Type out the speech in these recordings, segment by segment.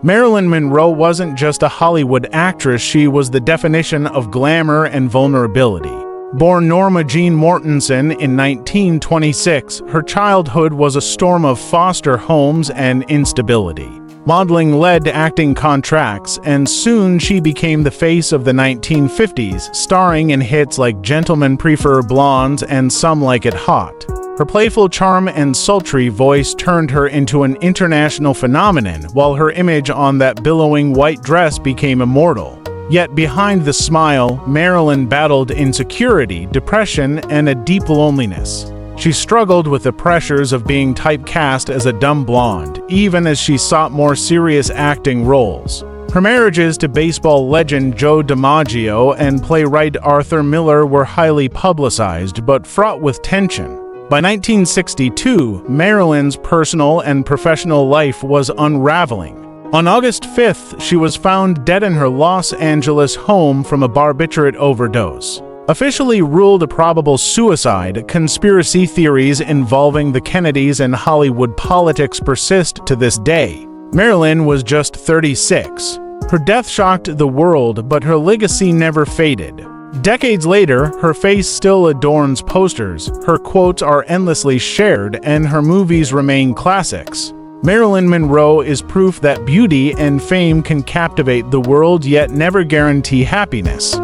Marilyn Monroe wasn't just a Hollywood actress, she was the definition of glamour and vulnerability. Born Norma Jean Mortensen in 1926, her childhood was a storm of foster homes and instability. Modeling led to acting contracts, and soon she became the face of the 1950s, starring in hits like Gentlemen Prefer Blondes and Some Like It Hot. Her playful charm and sultry voice turned her into an international phenomenon, while her image on that billowing white dress became immortal. Yet behind the smile, Marilyn battled insecurity, depression, and a deep loneliness. She struggled with the pressures of being typecast as a dumb blonde, even as she sought more serious acting roles. Her marriages to baseball legend Joe DiMaggio and playwright Arthur Miller were highly publicized but fraught with tension. By 1962, Marilyn's personal and professional life was unraveling. On August 5th, she was found dead in her Los Angeles home from a barbiturate overdose. Officially ruled a probable suicide, conspiracy theories involving the Kennedys and Hollywood politics persist to this day. Marilyn was just 36. Her death shocked the world, but her legacy never faded. Decades later, her face still adorns posters, her quotes are endlessly shared, and her movies remain classics. Marilyn Monroe is proof that beauty and fame can captivate the world yet never guarantee happiness.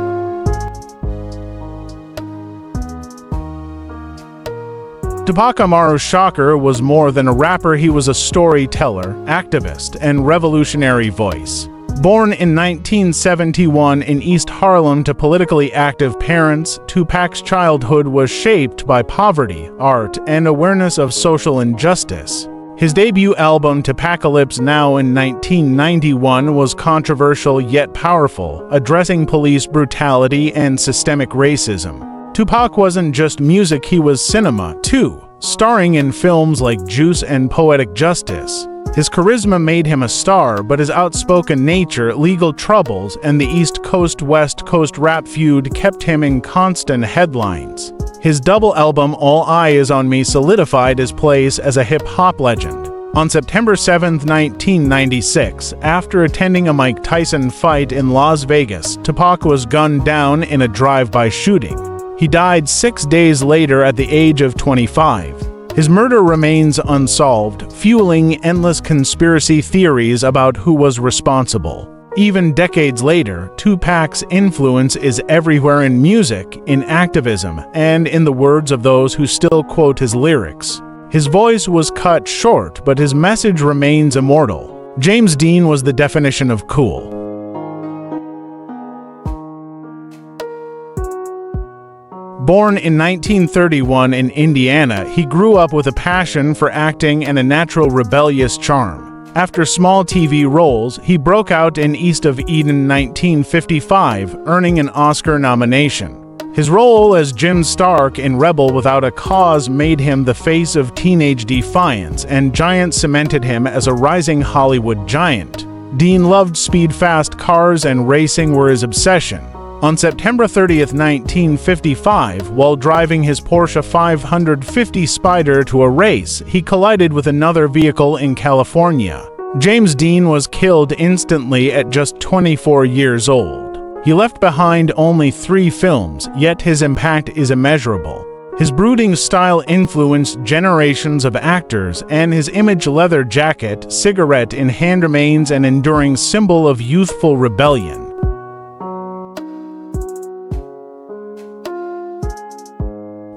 Tupac Shakur was more than a rapper, he was a storyteller, activist, and revolutionary voice. Born in 1971 in East Harlem to politically active parents, Tupac's childhood was shaped by poverty, art, and awareness of social injustice. His debut album Tupacalypse Now in 1991 was controversial yet powerful, addressing police brutality and systemic racism. Tupac wasn't just music, he was cinema, too, starring in films like Juice and Poetic Justice. His charisma made him a star, but his outspoken nature, legal troubles, and the East Coast-West Coast rap feud kept him in constant headlines. His double album All Eyes on Me solidified his place as a hip-hop legend. On September 7, 1996, after attending a Mike Tyson fight in Las Vegas, Tupac was gunned down in a drive-by shooting. He died 6 days later at the age of 25. His murder remains unsolved, fueling endless conspiracy theories about who was responsible. Even decades later, Tupac's influence is everywhere in music, in activism, and in the words of those who still quote his lyrics. His voice was cut short, but his message remains immortal. James Dean was the definition of cool. Born in 1931 in Indiana, he grew up with a passion for acting and a natural rebellious charm. After small TV roles, he broke out in East of Eden 1955, earning an Oscar nomination. His role as Jim Stark in Rebel Without a Cause made him the face of teenage defiance, and Giant cemented him as a rising Hollywood giant. Dean loved speed-fast cars, and racing were his obsession. On September 30, 1955, while driving his Porsche 550 Spider to a race, he collided with another vehicle in California. James Dean was killed instantly at just 24 years old. He left behind only 3 films, yet his impact is immeasurable. His brooding style influenced generations of actors, and his image leather jacket, cigarette in hand remains an enduring symbol of youthful rebellion.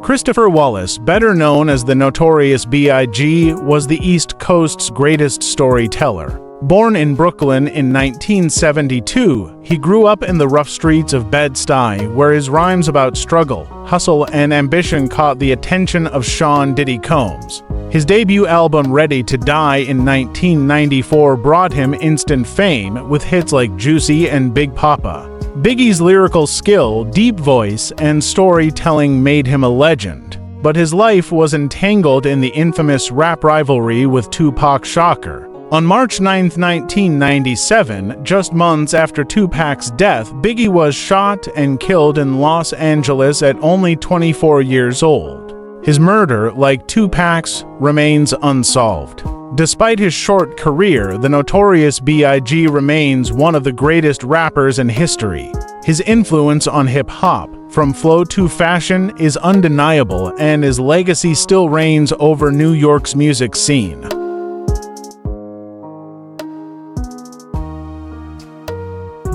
Christopher Wallace, better known as the Notorious B.I.G., was the East Coast's greatest storyteller. Born in Brooklyn in 1972, he grew up in the rough streets of Bed-Stuy, where his rhymes about struggle, hustle, and ambition caught the attention of Sean Diddy Combs. His debut album Ready to Die in 1994 brought him instant fame, with hits like Juicy and Big Papa. Biggie's lyrical skill, deep voice, and storytelling made him a legend, but his life was entangled in the infamous rap rivalry with Tupac Shakur. On March 9, 1997, just months after Tupac's death, Biggie was shot and killed in Los Angeles at only 24 years old. His murder, like Tupac's, remains unsolved. Despite his short career, the Notorious B.I.G. remains one of the greatest rappers in history. His influence on hip-hop, from flow to fashion, is undeniable, and his legacy still reigns over New York's music scene.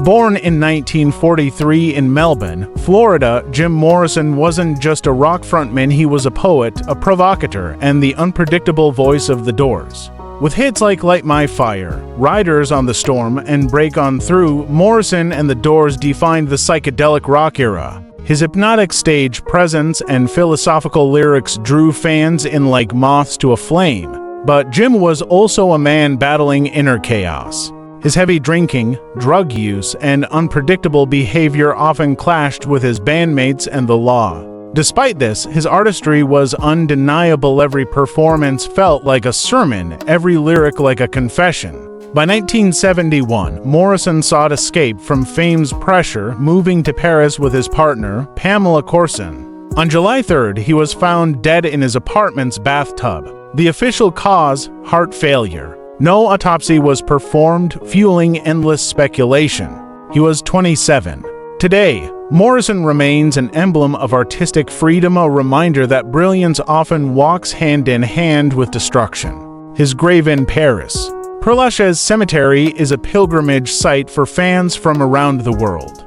Born in 1943 in Melbourne, Florida, Jim Morrison wasn't just a rock frontman, he was a poet, a provocateur, and the unpredictable voice of the Doors. With hits like Light My Fire, Riders on the Storm, and Break On Through, Morrison and the Doors defined the psychedelic rock era. His hypnotic stage presence and philosophical lyrics drew fans in like moths to a flame. But Jim was also a man battling inner chaos. His heavy drinking, drug use, and unpredictable behavior often clashed with his bandmates and the law. Despite this, his artistry was undeniable. Every performance felt like a sermon, every lyric like a confession. By 1971, Morrison sought escape from fame's pressure, moving to Paris with his partner, Pamela Courson. On July 3rd, he was found dead in his apartment's bathtub. The official cause, heart failure. No autopsy was performed, fueling endless speculation. He was 27. Today, Morrison remains an emblem of artistic freedom, a reminder that brilliance often walks hand in hand with destruction. His grave in Paris, Père Lachaise Cemetery, is a pilgrimage site for fans from around the world.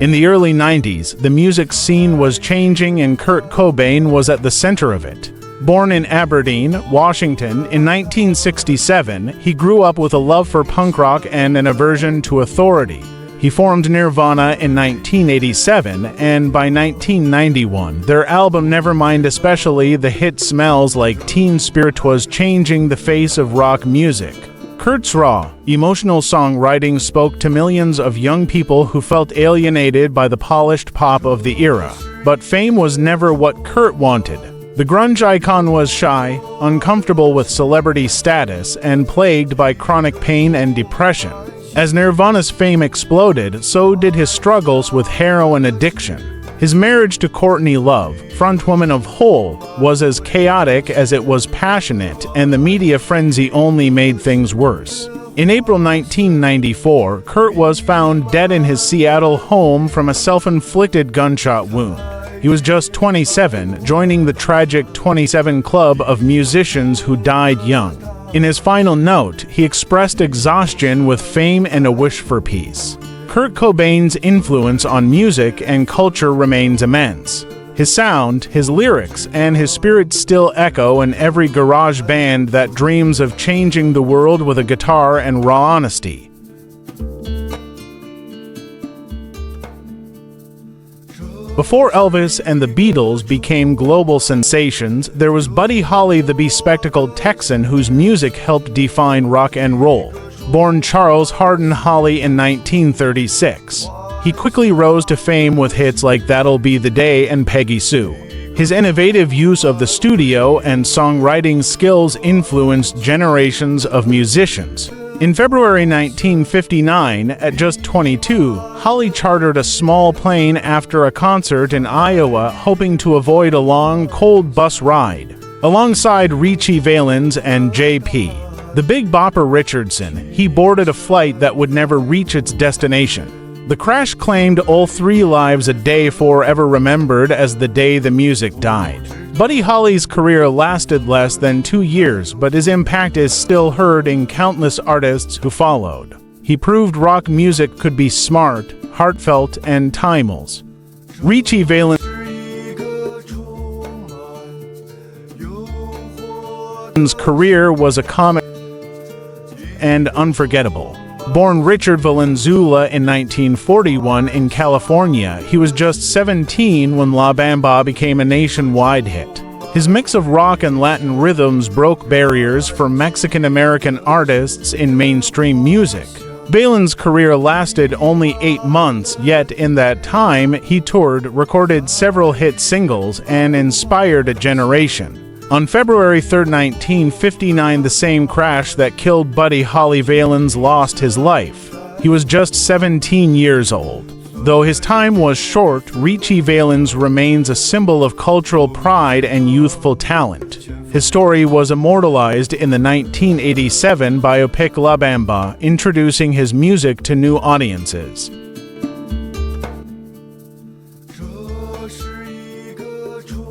In the early 90s, the music scene was changing and Kurt Cobain was at the center of it. Born in Aberdeen, Washington, in 1967, he grew up with a love for punk rock and an aversion to authority. He formed Nirvana in 1987, and by 1991, their album Nevermind, especially the hit Smells Like Teen Spirit, was changing the face of rock music. Kurt's raw, emotional songwriting spoke to millions of young people who felt alienated by the polished pop of the era. But fame was never what Kurt wanted. The grunge icon was shy, uncomfortable with celebrity status, and plagued by chronic pain and depression. As Nirvana's fame exploded, so did his struggles with heroin addiction. His marriage to Courtney Love, frontwoman of Hole, was as chaotic as it was passionate, and the media frenzy only made things worse. In April 1994, Kurt was found dead in his Seattle home from a self-inflicted gunshot wound. He was just 27, joining the tragic 27 club of musicians who died young. In his final note, he expressed exhaustion with fame and a wish for peace. Kurt Cobain's influence on music and culture remains immense. His sound, his lyrics, and his spirit still echo in every garage band that dreams of changing the world with a guitar and raw honesty. Before Elvis and the Beatles became global sensations, there was Buddy Holly, the bespectacled Texan whose music helped define rock and roll. Born Charles Hardin Holly in 1936, he quickly rose to fame with hits like That'll Be the Day and Peggy Sue. His innovative use of the studio and songwriting skills influenced generations of musicians. In February 1959, at just 22, Holly chartered a small plane after a concert in Iowa, hoping to avoid a long, cold bus ride. Alongside Ritchie Valens and J.P., the Big Bopper Richardson, he boarded a flight that would never reach its destination. The crash claimed all 3 lives, a day forever remembered as the day the music died. Buddy Holly's career lasted less than 2 years, but his impact is still heard in countless artists who followed. He proved rock music could be smart, heartfelt, and timeless. Ritchie Valens' career was a comic and unforgettable. Born Richard Valenzuela in 1941 in California, he was just 17 when La Bamba became a nationwide hit. His mix of rock and Latin rhythms broke barriers for Mexican-American artists in mainstream music. Valens' career lasted only 8 months, yet in that time he toured, recorded several hit singles, and inspired a generation. On February 3, 1959, the same crash that killed Buddy Holly, Valens lost his life. He was just 17 years old. Though his time was short, Ritchie Valens remains a symbol of cultural pride and youthful talent. His story was immortalized in the 1987 biopic La Bamba, introducing his music to new audiences.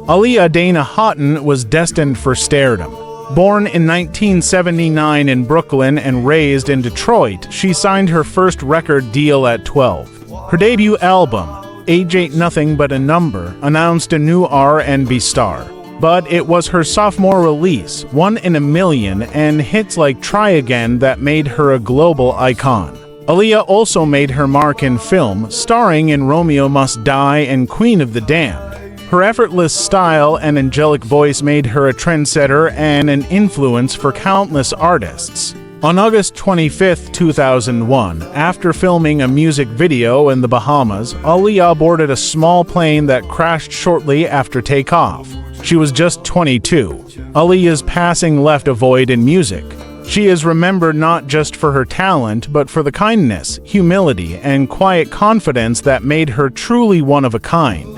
Aaliyah Dana Houghton was destined for stardom. Born in 1979 in Brooklyn and raised in Detroit, she signed her first record deal at 12. Her debut album, Age Ain't Nothing But a Number, announced a new R&B star. But it was her sophomore release, One in a Million, and hits like Try Again that made her a global icon. Aaliyah also made her mark in film, starring in Romeo Must Die and Queen of the Damned. Her effortless style and angelic voice made her a trendsetter and an influence for countless artists. On August 25, 2001, after filming a music video in the Bahamas, Aaliyah boarded a small plane that crashed shortly after takeoff. She was just 22. Aaliyah's passing left a void in music. She is remembered not just for her talent, but for the kindness, humility, and quiet confidence that made her truly one of a kind.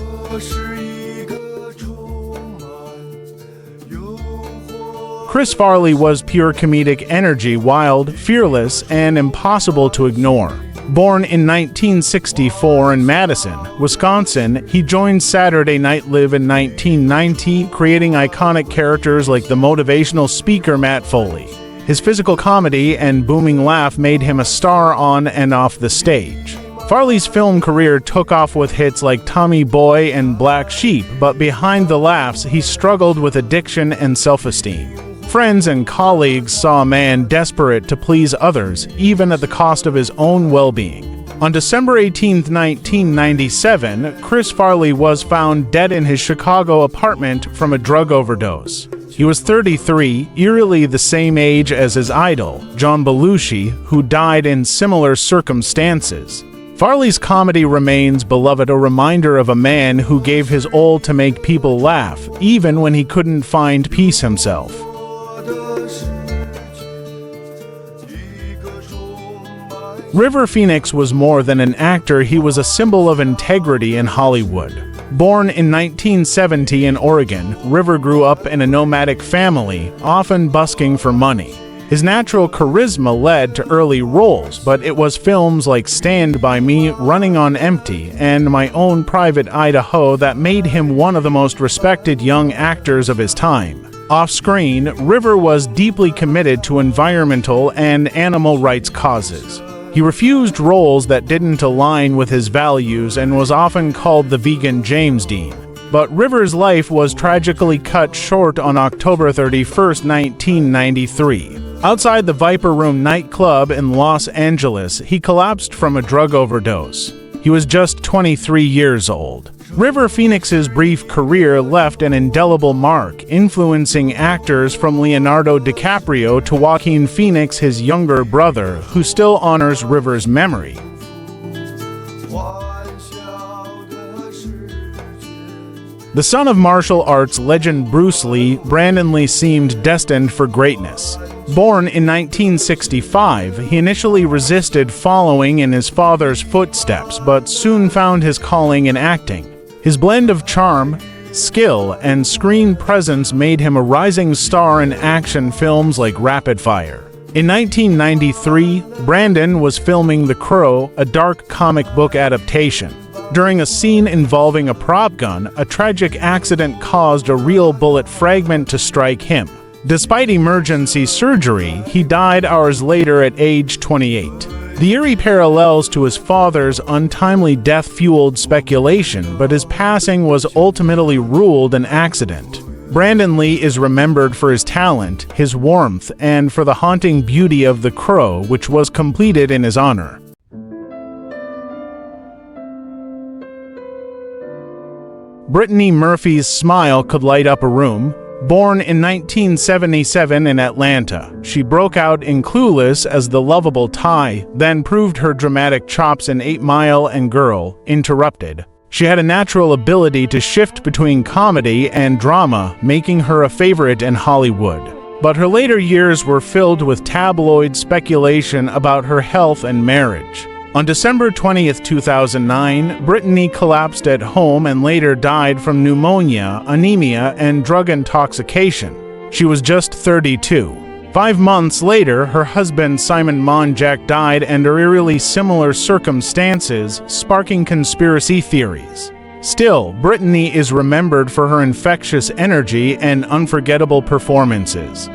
Chris Farley was pure comedic energy, wild, fearless, and impossible to ignore. Born in 1964 in Madison, Wisconsin, he joined Saturday Night Live in 1990, creating iconic characters like the motivational speaker Matt Foley. His physical comedy and booming laugh made him a star on and off the stage. Farley's film career took off with hits like Tommy Boy and Black Sheep, but behind the laughs, he struggled with addiction and self-esteem. Friends and colleagues saw a man desperate to please others, even at the cost of his own well-being. On December 18, 1997, Chris Farley was found dead in his Chicago apartment from a drug overdose. He was 33, eerily the same age as his idol, John Belushi, who died in similar circumstances. Farley's comedy remains beloved, a reminder of a man who gave his all to make people laugh, even when he couldn't find peace himself. River Phoenix was more than an actor, he was a symbol of integrity in Hollywood. Born in 1970 in Oregon, River grew up in a nomadic family, often busking for money. His natural charisma led to early roles, but it was films like Stand By Me, Running on Empty, and My Own Private Idaho that made him one of the most respected young actors of his time. Off-screen, River was deeply committed to environmental and animal rights causes. He refused roles that didn't align with his values and was often called the vegan James Dean. But River's life was tragically cut short on October 31, 1993. Outside the Viper Room nightclub in Los Angeles, he collapsed from a drug overdose. He was just 23 years old. River Phoenix's brief career left an indelible mark, influencing actors from Leonardo DiCaprio to Joaquin Phoenix, his younger brother, who still honors River's memory. The son of martial arts legend Bruce Lee, Brandon Lee seemed destined for greatness. Born in 1965, he initially resisted following in his father's footsteps, but soon found his calling in acting. His blend of charm, skill, and screen presence made him a rising star in action films like Rapid Fire. In 1993, Brandon was filming The Crow, a dark comic book adaptation. During a scene involving a prop gun, a tragic accident caused a real bullet fragment to strike him. Despite emergency surgery, he died hours later at age 28. The eerie parallels to his father's untimely death fueled speculation, but his passing was ultimately ruled an accident. Brandon Lee is remembered for his talent, his warmth, and for the haunting beauty of The Crow, which was completed in his honor. Brittany Murphy's smile could light up a room. Born in 1977 in Atlanta, she broke out in Clueless as the lovable Ty, then proved her dramatic chops in 8 Mile and Girl, Interrupted. She had a natural ability to shift between comedy and drama, making her a favorite in Hollywood. But her later years were filled with tabloid speculation about her health and marriage. On December 20, 2009, Brittany collapsed at home and later died from pneumonia, anemia, and drug intoxication. She was just 32. 5 months later, her husband Simon Monjack died under eerily similar circumstances, sparking conspiracy theories. Still, Brittany is remembered for her infectious energy and unforgettable performances.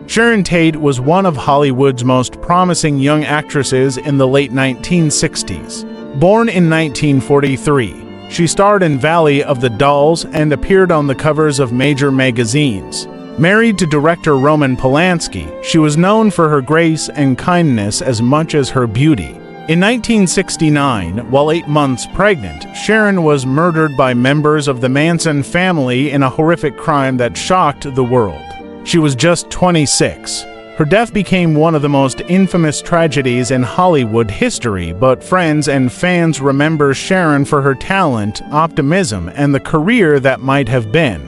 Sharon Tate was one of Hollywood's most promising young actresses in the late 1960s. Born in 1943, she starred in Valley of the Dolls and appeared on the covers of major magazines. Married to director Roman Polanski, she was known for her grace and kindness as much as her beauty. In 1969, while 8 months pregnant, Sharon was murdered by members of the Manson family in a horrific crime that shocked the world. She was just 26. Her death became one of the most infamous tragedies in Hollywood history, but friends and fans remember Sharon for her talent, optimism, and the career that might have been.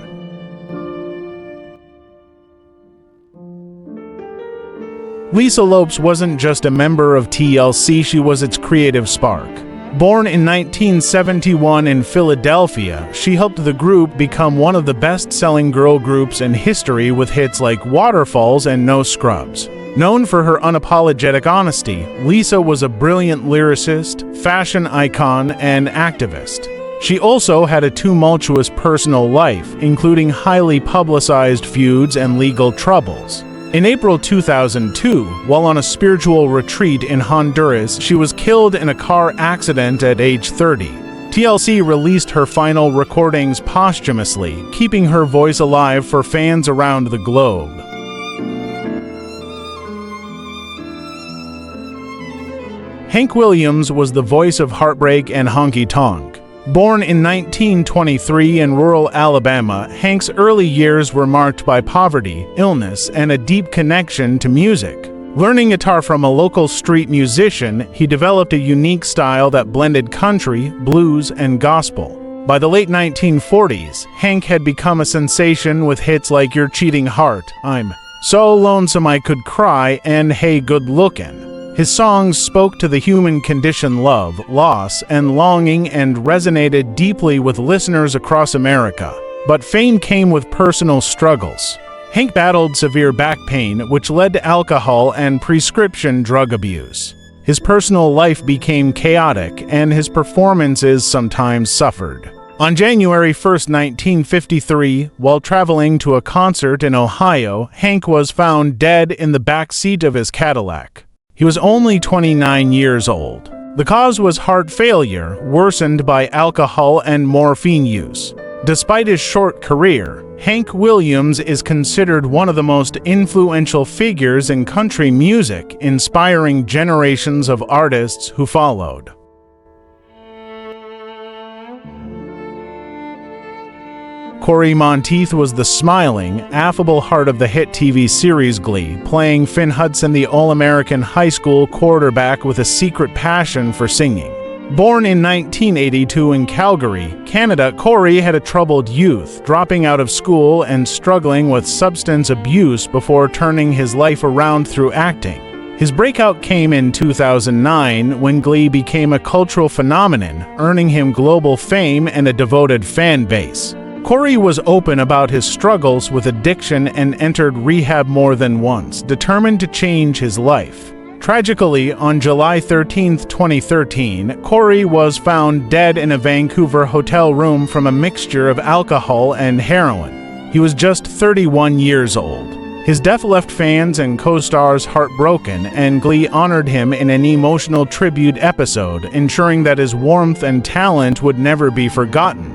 Lisa Lopes wasn't just a member of TLC, she was its creative spark. Born in 1971 in Philadelphia, she helped the group become one of the best-selling girl groups in history with hits like Waterfalls and No Scrubs. Known for her unapologetic honesty, Lisa was a brilliant lyricist, fashion icon, and activist. She also had a tumultuous personal life, including highly publicized feuds and legal troubles. In April 2002, while on a spiritual retreat in Honduras, she was killed in a car accident at age 30. TLC released her final recordings posthumously, keeping her voice alive for fans around the globe. Hank Williams was the voice of Heartbreak and Honky Tonk. Born in 1923 in rural Alabama, Hank's early years were marked by poverty, illness, and a deep connection to music. Learning guitar from a local street musician, he developed a unique style that blended country, blues, and gospel. By the late 1940s, Hank had become a sensation with hits like Your Cheating Heart, I'm So Lonesome I Could Cry, and Hey Good Lookin'. His songs spoke to the human condition, love, loss, and longing, and resonated deeply with listeners across America. But fame came with personal struggles. Hank battled severe back pain, which led to alcohol and prescription drug abuse. His personal life became chaotic, and his performances sometimes suffered. On January 1, 1953, while traveling to a concert in Ohio, Hank was found dead in the back seat of his Cadillac. He was only 29 years old. The cause was heart failure, worsened by alcohol and morphine use. Despite his short career, Hank Williams is considered one of the most influential figures in country music, inspiring generations of artists who followed. Cory Monteith was the smiling, affable heart of the hit TV series Glee, playing Finn Hudson, the All-American high school quarterback with a secret passion for singing. Born in 1982 in Calgary, Canada, Cory had a troubled youth, dropping out of school and struggling with substance abuse before turning his life around through acting. His breakout came in 2009 when Glee became a cultural phenomenon, earning him global fame and a devoted fan base. Cory was open about his struggles with addiction and entered rehab more than once, determined to change his life. Tragically, on July 13, 2013, Cory was found dead in a Vancouver hotel room from a mixture of alcohol and heroin. He was just 31 years old. His death left fans and co-stars heartbroken, and Glee honored him in an emotional tribute episode, ensuring that his warmth and talent would never be forgotten.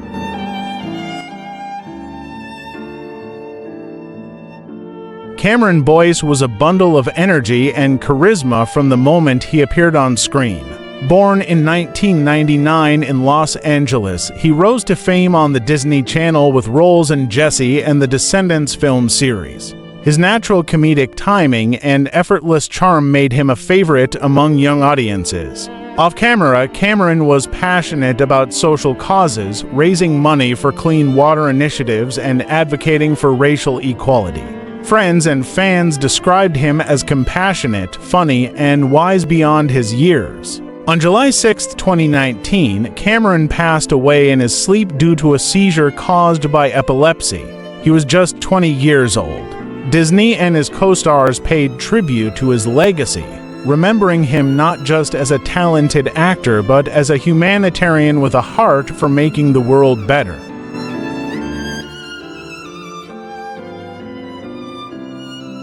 Cameron Boyce was a bundle of energy and charisma from the moment he appeared on screen. Born in 1999 in Los Angeles, he rose to fame on the Disney Channel with roles in Jessie and the Descendants film series. His natural comedic timing and effortless charm made him a favorite among young audiences. Off-camera, Cameron was passionate about social causes, raising money for clean water initiatives and advocating for racial equality. Friends and fans described him as compassionate, funny, and wise beyond his years. On July 6, 2019, Cameron passed away in his sleep due to a seizure caused by epilepsy. He was just 20 years old. Disney and his co-stars paid tribute to his legacy, remembering him not just as a talented actor but as a humanitarian with a heart for making the world better.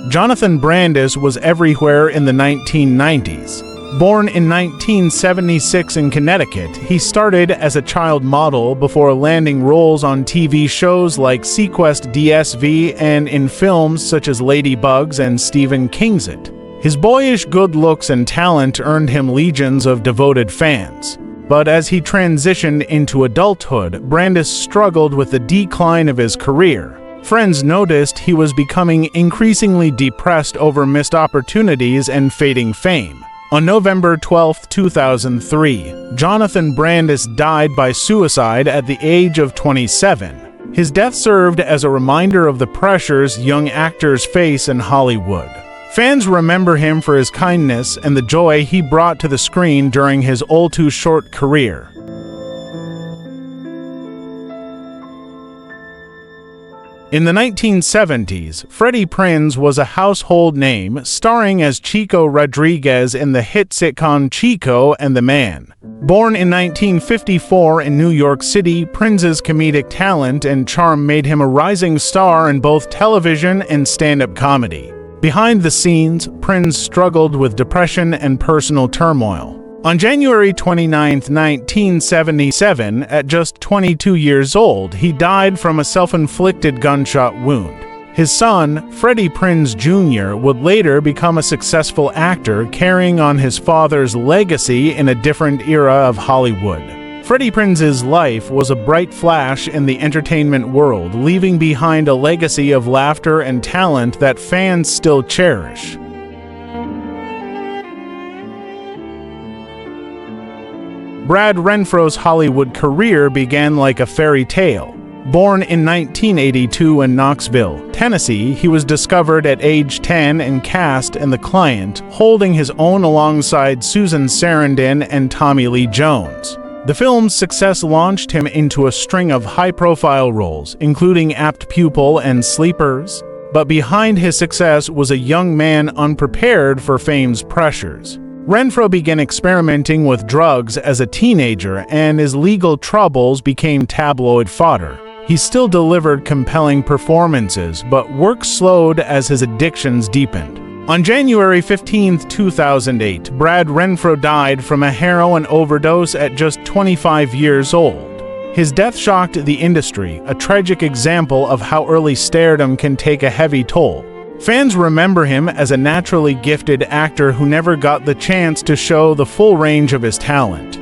Jonathan Brandis was everywhere in the 1990s. Born in 1976 in Connecticut, he started as a child model before landing roles on TV shows like Sequest DSV and in films such as Ladybugs and Stephen King's It. His boyish good looks and talent earned him legions of devoted fans. But as he transitioned into adulthood, Brandis struggled with the decline of his career. Friends noticed he was becoming increasingly depressed over missed opportunities and fading fame. On November 12, 2003, Jonathan Brandis died by suicide at the age of 27. His death served as a reminder of the pressures young actors face in Hollywood. Fans remember him for his kindness and the joy he brought to the screen during his all-too-short career. In the 1970s, Freddie Prinze was a household name, starring as Chico Rodriguez in the hit sitcom Chico and the Man. Born in 1954 in New York City, Prinze's comedic talent and charm made him a rising star in both television and stand-up comedy. Behind the scenes, Prinze struggled with depression and personal turmoil. On January 29, 1977, at just 22 years old, he died from a self-inflicted gunshot wound. His son, Freddie Prinze Jr., would later become a successful actor, carrying on his father's legacy in a different era of Hollywood. Freddie Prinze's life was a bright flash in the entertainment world, leaving behind a legacy of laughter and talent that fans still cherish. Brad Renfro's Hollywood career began like a fairy tale. Born in 1982 in Knoxville, Tennessee, he was discovered at age 10 and cast in The Client, holding his own alongside Susan Sarandon and Tommy Lee Jones. The film's success launched him into a string of high-profile roles, including Apt Pupil and Sleepers. But behind his success was a young man unprepared for fame's pressures. Renfro began experimenting with drugs as a teenager, and his legal troubles became tabloid fodder. He still delivered compelling performances, but work slowed as his addictions deepened. On January 15, 2008, Brad Renfro died from a heroin overdose at just 25 years old. His death shocked the industry, a tragic example of how early stardom can take a heavy toll. Fans remember him as a naturally gifted actor who never got the chance to show the full range of his talent.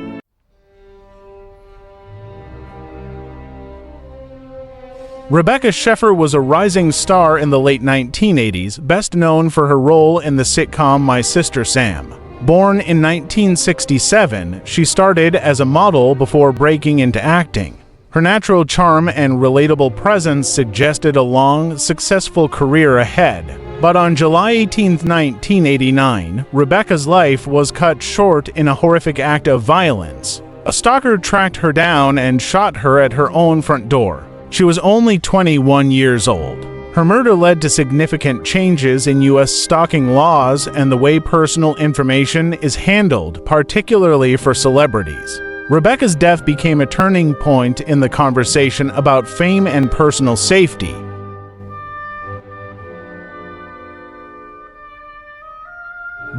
Rebecca Schaeffer was a rising star in the late 1980s, best known for her role in the sitcom My Sister Sam. Born in 1967, she started as a model before breaking into acting. Her natural charm and relatable presence suggested a long, successful career ahead. But on July 18, 1989, Rebecca's life was cut short in a horrific act of violence. A stalker tracked her down and shot her at her own front door. She was only 21 years old. Her murder led to significant changes in U.S. stalking laws and the way personal information is handled, particularly for celebrities. Rebecca's death became a turning point in the conversation about fame and personal safety.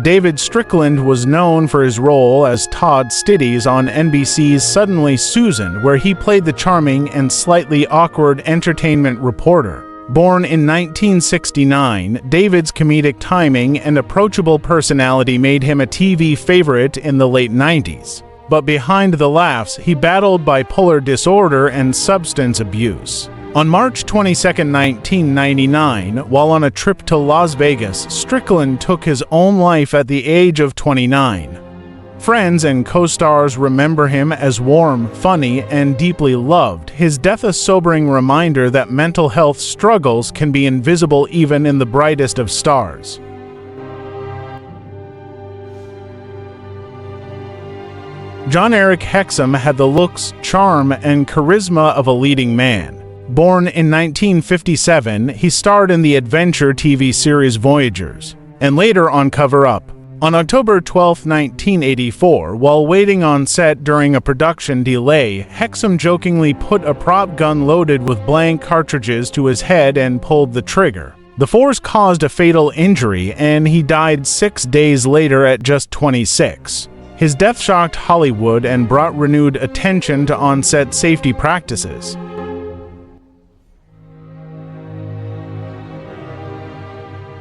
David Strickland was known for his role as Todd Stiddies on NBC's Suddenly Susan, where he played the charming and slightly awkward entertainment reporter. Born in 1969, David's comedic timing and approachable personality made him a TV favorite in the late 90s. But behind the laughs, he battled bipolar disorder and substance abuse. On March 22, 1999, while on a trip to Las Vegas, Strickland took his own life at the age of 29. Friends and co-stars remember him as warm, funny, and deeply loved, his death a sobering reminder that mental health struggles can be invisible even in the brightest of stars. Jon-Erik Hexum had the looks, charm, and charisma of a leading man. Born in 1957, he starred in the adventure TV series Voyagers, and later on Cover Up. On October 12, 1984, while waiting on set during a production delay, Hexum jokingly put a prop gun loaded with blank cartridges to his head and pulled the trigger. The force caused a fatal injury, and he died 6 days later at just 26. His death shocked Hollywood and brought renewed attention to on-set safety practices.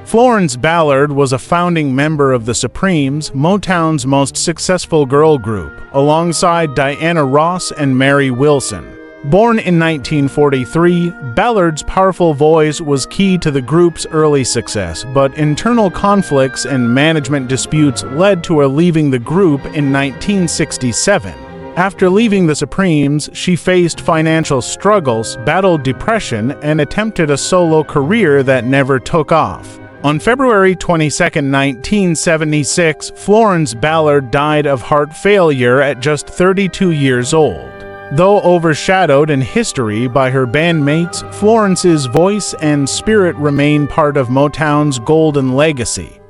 Florence Ballard was a founding member of the Supremes, Motown's most successful girl group, alongside Diana Ross and Mary Wilson. Born in 1943, Ballard's powerful voice was key to the group's early success, but internal conflicts and management disputes led to her leaving the group in 1967. After leaving the Supremes, she faced financial struggles, battled depression, and attempted a solo career that never took off. On February 22, 1976, Florence Ballard died of heart failure at just 32 years old. Though overshadowed in history by her bandmates, Florence's voice and spirit remain part of Motown's golden legacy.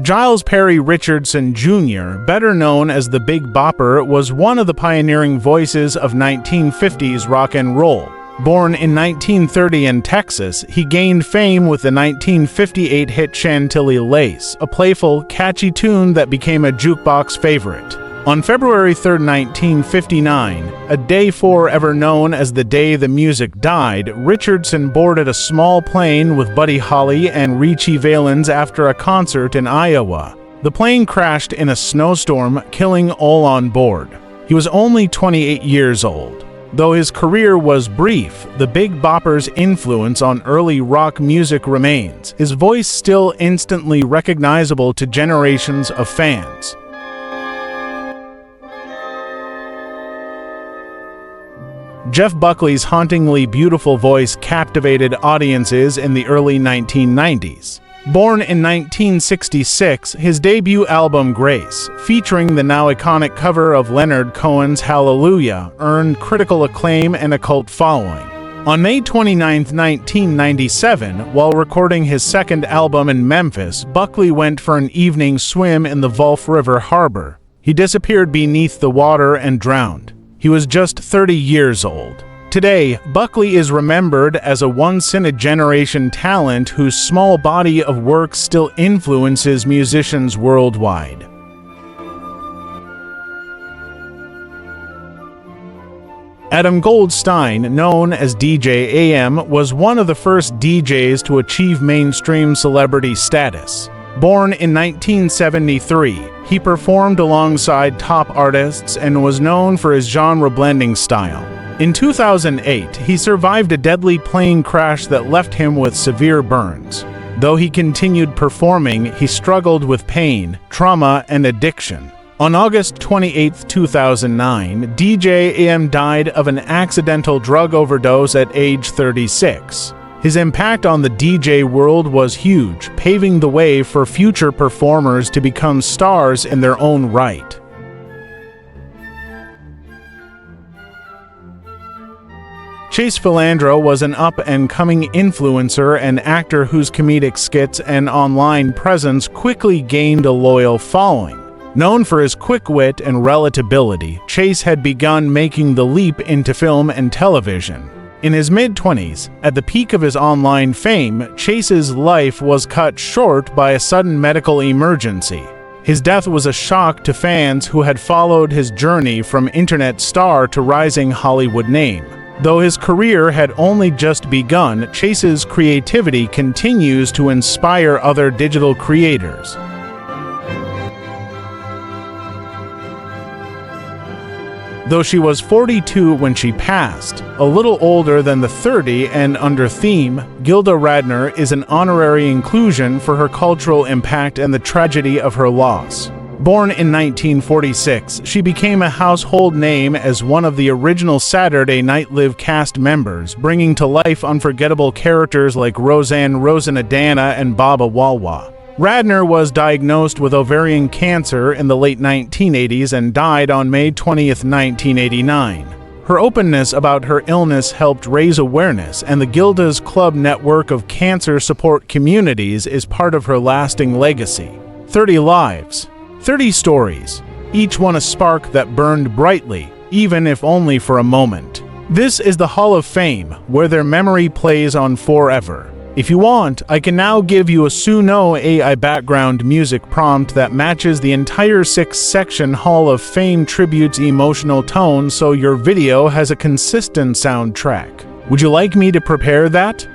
Giles Perry Richardson Jr., better known as the Big Bopper, was one of the pioneering voices of 1950s rock and roll. Born in 1930 in Texas, he gained fame with the 1958 hit Chantilly Lace, a playful, catchy tune that became a jukebox favorite. On February 3, 1959, a day forever known as the day the music died, Richardson boarded a small plane with Buddy Holly and Ritchie Valens after a concert in Iowa. The plane crashed in a snowstorm, killing all on board. He was only 28 years old. Though his career was brief, the Big Bopper's influence on early rock music remains, his voice still instantly recognizable to generations of fans. Jeff Buckley's hauntingly beautiful voice captivated audiences in the early 1990s. Born in 1966, his debut album Grace, featuring the now iconic cover of Leonard Cohen's Hallelujah, earned critical acclaim and a cult following. On May 29, 1997, while recording his second album in Memphis, Buckley went for an evening swim in the Wolf River Harbor. He disappeared beneath the water and drowned. He was just 30 years old. Today, Buckley is remembered as a once-in-a-generation talent whose small body of work still influences musicians worldwide. Adam Goldstein, known as DJ AM, was one of the first DJs to achieve mainstream celebrity status. Born in 1973, he performed alongside top artists and was known for his genre-blending style. In 2008, he survived a deadly plane crash that left him with severe burns. Though he continued performing, he struggled with pain, trauma, and addiction. On August 28, 2009, DJ AM died of an accidental drug overdose at age 36. His impact on the DJ world was huge, paving the way for future performers to become stars in their own right. Chase Filandro was an up-and-coming influencer and actor whose comedic skits and online presence quickly gained a loyal following. Known for his quick wit and relatability, Chase had begun making the leap into film and television. In his mid-20s, at the peak of his online fame, Chase's life was cut short by a sudden medical emergency. His death was a shock to fans who had followed his journey from internet star to rising Hollywood name. Though his career had only just begun, Chase's creativity continues to inspire other digital creators. though she was 42 when she passed, a little older than the 30 and under theme. Gilda Radner is an honorary inclusion for her cultural impact and the tragedy of her loss. Born in 1946, she became a household name as one of the original Saturday Night Live cast members, bringing to life unforgettable characters like Roseanne Rosenadana and Baba Wawa. Radner was diagnosed with ovarian cancer in the late 1980s and died on May 20, 1989. Her openness about her illness helped raise awareness, and the Gilda's Club network of cancer support communities is part of her lasting legacy. 30 lives. 30 stories, each one a spark that burned brightly, even if only for a moment. This is the Hall of Fame, where their memory plays on forever. If you want, I can now give you a Suno AI background music prompt that matches the entire 6-section Hall of Fame tribute's emotional tone so your video has a consistent soundtrack. Would you like me to prepare that?